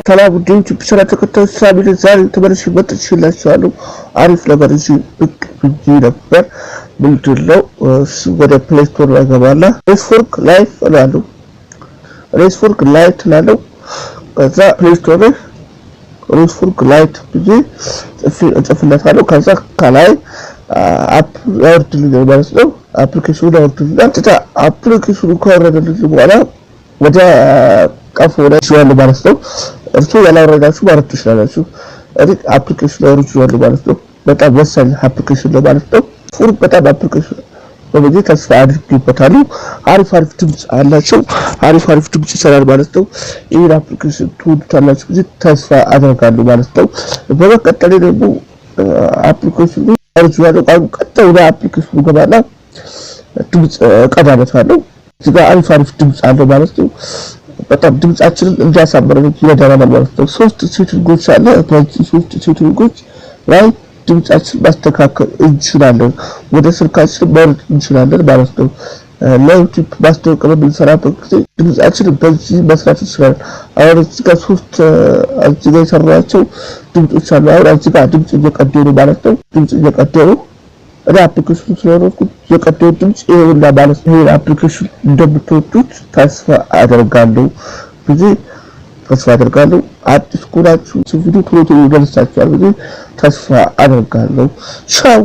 ሰላም ዩቲዩብ ቻናል ተከታዮች ሳቢል ዛሬ ተመልሼ መጥቻለሁ። አሪፍ ነገር እዚህ ብቅ ብዬ ነበር። ምንድነው ወደ ፕሌይ ስቶር ላይ ገባና ሬስፎርግ ላይት እላለሁ። ሬስፎርግ ላይት እላለሁ። ከዛ ፕሌይ ስቶር ላይ ሬስፎርግ ላይት ብዬ ጽፍለታለሁ። ከዛ ከላይ አፕ ያወርድልኛል ማለት ነው። አፕልኬሽኑ ያወርድልኛል። አፕልኬሽኑ ከወረደልኝ በኋላ ወደ ቀፎ ላይ ሲሆን ማለት ነው። እርሱ ያላወረዳችሁ ማለት ትችላላችሁ። እዚህ አፕሊኬሽን ላይ ኦሪጂናል ማለት ነው። በጣም ወሳኝ አፕሊኬሽን ነው ማለት ነው። ሬስፎርግ በጣም አፕሊኬሽን በመጀመሪያ ተስፋ አድርጌበታለሁ። አሪፍ ድምጽ አላቸው። አሪፍ ድምጽ ይሰራል ማለት ነው። ይሄን አፕሊኬሽን ትወዱታላችሁ ብዬ ተስፋ አደርጋለሁ ማለት ነው። በመቀጠል ደግሞ አፕሊኬሽኑ ኦሪጂናል ቋንቋ ቀጥታ ወደ አፕሊኬሽኑ ገባና ድምጽ ቀዳበታለሁ። እዚህ ጋር አሪፍ ድምጽ አለው ማለት ነው። በጣም ድምጻችንን እንዲያሳምረን ይረዳናል ማለት ነው። ሶስት ሴቲንጎች አለ። በዚህ ሶስት ሴቲንጎች ላይ ድምጻችንን ማስተካከል እንችላለን። ወደ ስልካችን ማውረድ እንችላለን ማለት ነው። ለዩቲዩብ ማስተካከል በምንሰራበት ጊዜ ድምጻችንን በዚህ መስራት እንችላለን። አሁን እዚህ ጋር ሶስት እዚህ ጋር የሰራቸው ድምጾች አሉ። አሁን እዚህ ጋር ድምጽ እየቀደሩ ማለት ነው። ድምጽ እየቀደሩ እኔ አፕሊኬሽኑ ስለሆነኩት የቀደው ድምጽ ይሄውና ማለት ነው። ይሄን አፕሊኬሽን እንደምትወዱት ተስፋ አደርጋለሁ። አዲስ ኮላችሁ ቪዲዮ ቶሎ ይደርሳችኋል። ተስፋ አደርጋለሁ። ቻው